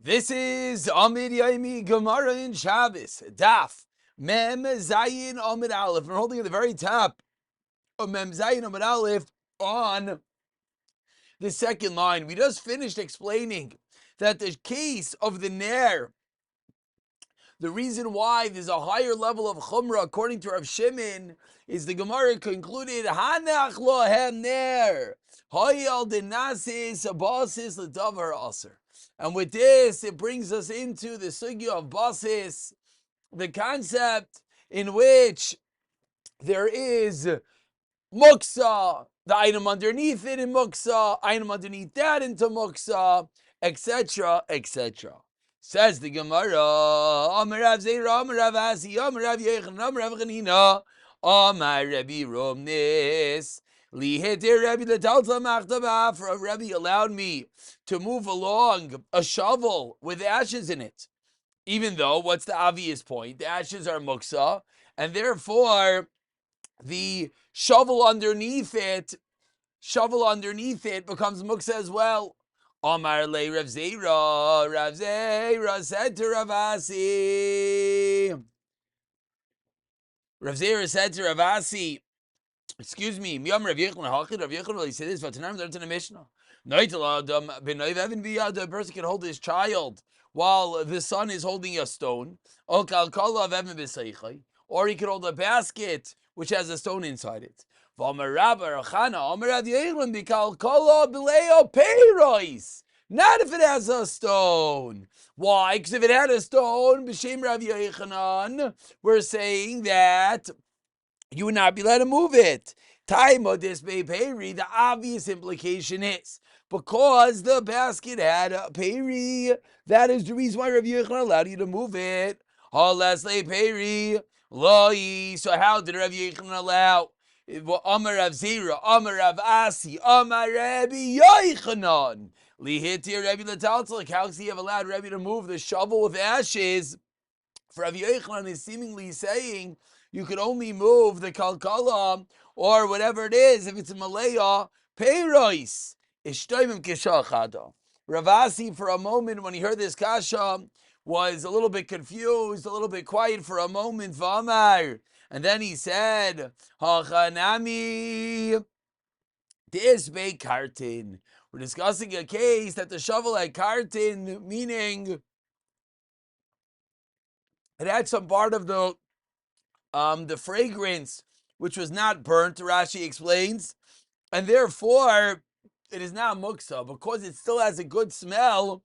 This is Amud Yomi Gemara in Shabbos, Daf Mem Zayin Amud Aleph. We're holding at the very top of Mem Zayin Amud Aleph on the second line. We just finished explaining that the case of the Ner, the reason why there's a higher level of Chumrah according to Rav Shimon, is the Gemara concluded Hanach Lohem Ner Hayal Denasis Abasis L'Davar Aser. And with this, it brings us into the sugya of basis, the concept in which there is muksa, the item underneath it in muksa, item underneath that into muksa, etc., etc. Says the Gemara, Amar Rav Zera, Amar Rav Asi, Amar Rav Yechon, Amar Rav Chanina, Amar Rabbi Romnis. For Rabbi allowed me to move along a shovel with ashes in it. Even though, what's the obvious point? The ashes are muksa, and therefore the shovel underneath it becomes muksa as well. Amar le Rav Zera said to Rav Asi. Rav Zera said to Rav Asi, excuse me, Rav Yechon will say this, but tonight learned in the Mishnah. A person can hold his child while the son is holding a stone, or he can hold a basket which has a stone inside it. Not if it has a stone. Why? Because if it had a stone, b'shem Rav Yochanan, we're saying that you would not be allowed to move it. The obvious implication is because the basket had a peri, that is the reason why Rav Yochanan allowed you to move it. So how did Rav Yochanan allow? Amar Rav Zera, Amar Rav Asi, Amar Rabbi Yochanan. How does he have allowed Rabbi to move the shovel with ashes? For Rav Yochanan is seemingly saying you could only move the kalkala or whatever it is if it's a malaya peiros ishtoimim kishachada. Rav Asi, for a moment when he heard this kasha, was a little bit confused, a little bit quiet for a moment. V'amar, and then he said, "Hachanami disbei kartin." We're discussing a case that the shovel had kartin, meaning it had some part of the fragrance which was not burnt, Rashi explains, and therefore it is not muksa. Because it still has a good smell,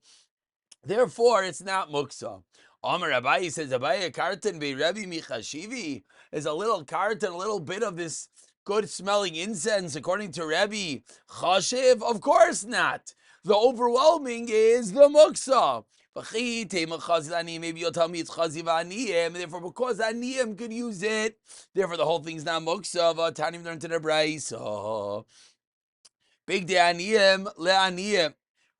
therefore it's not muksa. Amar Abaye says, Abaye kartan be Rebbe Michashivi is a little kartan, a little bit of this good smelling incense, according to Rebbe Chashiv? Of course not. The overwhelming is the muksa. Maybe you'll tell me it's chazi v'aniyim, therefore because aniyim could use it, therefore the whole thing's not muksa. V'tanim learned to the brayso. Big de aniyim le'aniyim.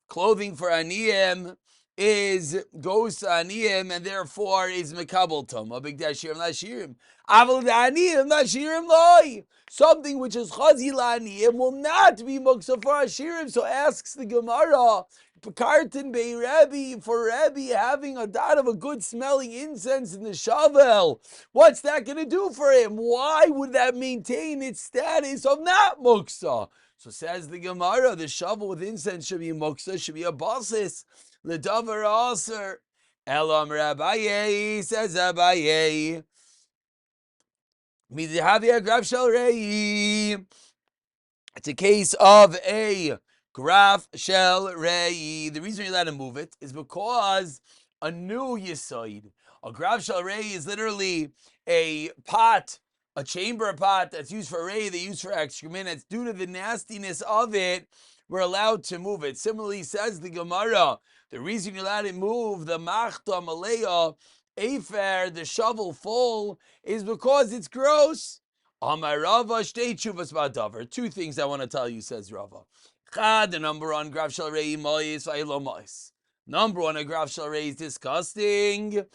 Clothing for aniyim goes to aniyim, and therefore is mekabel toma. Big de ashirim la'ashirim. Aval de aniyim la'ashirim loy. Something which is chazi la'aniyim will not be muksa for ashirim. So asks the Gemara, kartan bei Rebbe, for Rebbe having a dot of a good smelling incense in the shovel, what's that going to do for him? Why would that maintain its status of not muksa? So says the Gemara, the shovel with incense should be muksa, should be a basis. L'davar aser. Elam Rabbaye, says Abaye. It's a case of a graf shel rei. The reason you're allowed to move it is because a new yisoid. A graf shel rei is literally a pot, a chamber pot that's used for rei, they use for excrement. It's due to the nastiness of it, we're allowed to move it. Similarly, says the Gemara, the reason you're allowed to move the machta malaya afer, the shovel full, is because it's gross. Amar Rava shtei tshuvas ba'davar. Two things I want to tell you, says Rava. The number one, graf shel rei mois v'aylo mois. Number one, a graf shel rei is disgusting.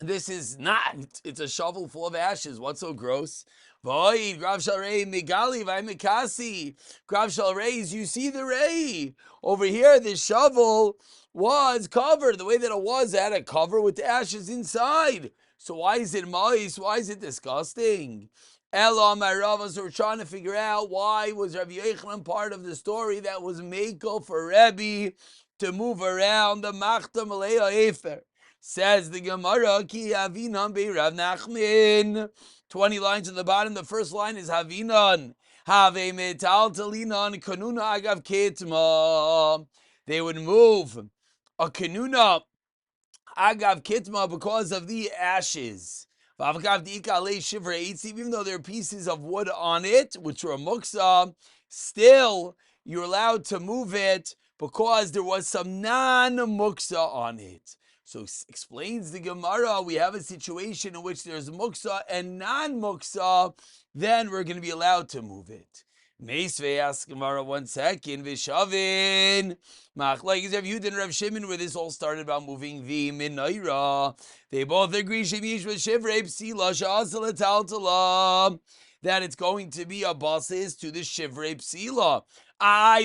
This is not. It's a shovel full of ashes. What's so gross? Void, Grav Shalrei, Migali, Vaimikasi. Grav Shalreis, you see the ray. Over here, this shovel was covered. The way that it was, it had a cover with the ashes inside. So why is it moist? Why is it disgusting? Ella, my Ravas were trying to figure out why was Rabbi Yochanan part of the story that was Mako for Rebbe to move around the Machta Malaya Efer. Says the Gemara, Ki Havinan be Rav Nachman. 20 lines at the bottom. The first line is Havinan. Have metal talinan kanuna agav kitma. They would move a kanuna agav kitma because of the ashes. Even though there are pieces of wood on it, which were muksa, still you're allowed to move it because there was some non-muksa on it. So explains the Gemara, we have a situation in which there's muksa and non-muksa, then we're going to be allowed to move it. Meisvei asks Gemara 1 second, Vishavin. Machlokes Rav Yehuda and Rav Shimon, where this all started about moving the Minaira. They both agree that it's going to be a basis to the Shivrei Psila.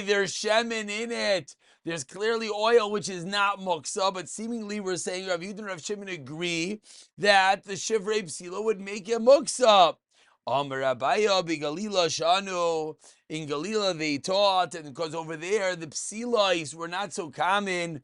There's shemen in it. There's clearly oil, which is not muksa, but seemingly we're saying Rav Yehuda and Rav Shimon agree that the Shivrei Psila would make it muksa. Amar Abaya Galila Shanu. In Galila they taught, and because over there the psilais were not so common,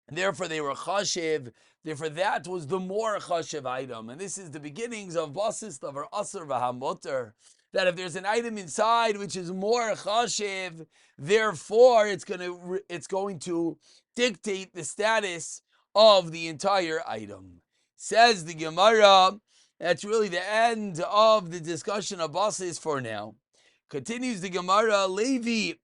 therefore they were chashiv. Therefore that was the more chashiv item, and this is the beginnings of basis of asur v'hamoter. That if there's an item inside which is more chashiv, therefore it's going to dictate the status of the entire item. Says the Gemara. That's really the end of the discussion of basis for now. Continues the Gemara, Levi,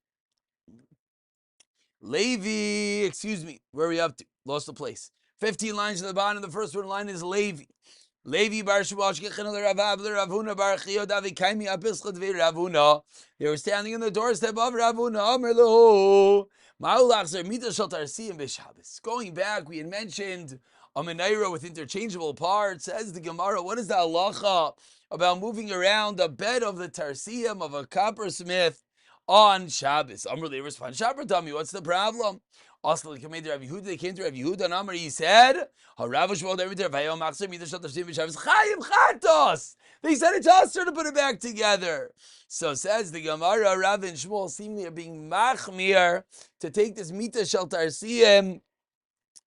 excuse me, where are we up to? Lost the place. 15 lines at the bottom. The first one line is Levi. Levi bar Ravuna bar Ravuna. They were standing in the doorstep of Ravuna. Going back, we had mentioned a menorah with interchangeable parts. Says the Gemara, what is the halacha about moving around the bed of the tarsiyim of a coppersmith on Shabbos? Amr, they respond, Shabbat, tell me, what's the problem? Also, they came to Rav Yehuda, and Amr, he said, they said it's us to put it back together. So says the Gemara, Rav and Shmuel seemingly are being machmir to take this mita shel tarsiyim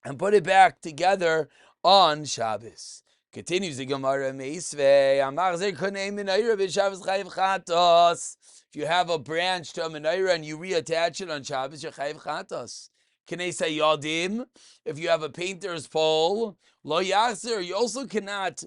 and put it back together on Shabbos. Continues the Gemara, if you have a branch to a menorah and you reattach it on Shabbos, you're chayiv chatos. Knei yadim, if you have a painter's pole, lo yaser, you also cannot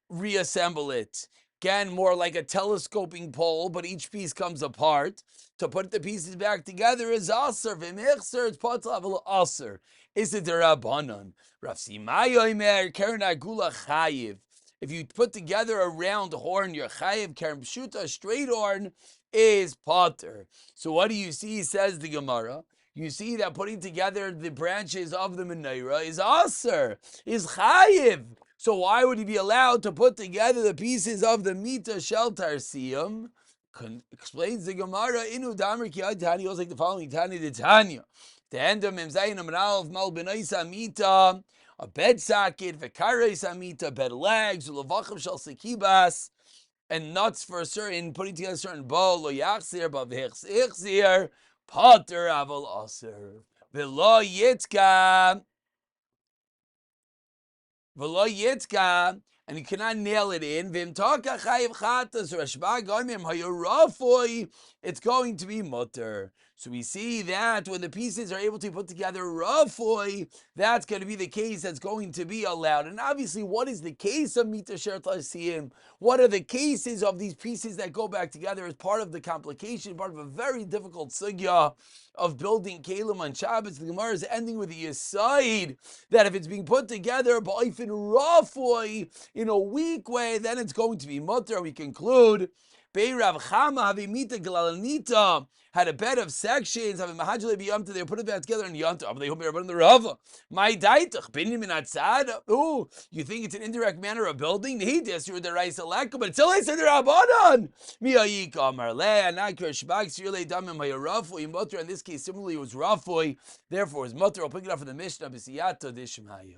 reassemble it. Again, more like a telescoping pole, but each piece comes apart. To put the pieces back together is aser. V'michser, it's potel aser. Is it derabanan? Rav Simai Omer keren agula chayiv. If you put together a round horn, you're chayiv. Keren pshuta, straight horn, is potter. So what do you see? Says the Gemara. You see that putting together the branches of the menorah is aser, is chayiv. So why would he be allowed to put together the pieces of the mita shel tarsiyim? Explains the Gemara, Inu Damar Ki Tani, goes like the following, Tani the Tanya. The end of Memzayin Amral of Mal Benoisa Mita, a bed socket, Vekares Amita, bed legs, Ulavachim Shal Sekibas, and nuts for a certain, putting together a certain bowl, Lo Yachsir, but V'Ichsir, Potter Aval Aser, V'Lo Yitzka, V'Lo Yitzka, and you cannot nail it in. It's going to be mutter. So we see that when the pieces are able to be put together rafoi, that's going to be the case that's going to be allowed. And obviously, what is the case of mita sher tasiyim? What are the cases of these pieces that go back together as part of the complication, part of a very difficult sugya of building kelim on Shabbos? The Gemara is ending with the aside that if it's being put together ba'ifin rafoi, in a weak way, then it's going to be mutter. We conclude Bei Rav Chama havimita galalanita had a bed of sections. Having mahajle biyamta, they put it back together in yanta. They hope in the Rava. My daitach binyamin atzad. Oh, you think it's an indirect manner of building? He does you the rice aleka, but it's still I said the rabbanon. Miyayik amar le anakir shbag sirle damim hayarafu imutter. In this case, similarly, it was rafui. Therefore, his mutter. I'll pick it up from the Mishnah. B'siyata dishmaya.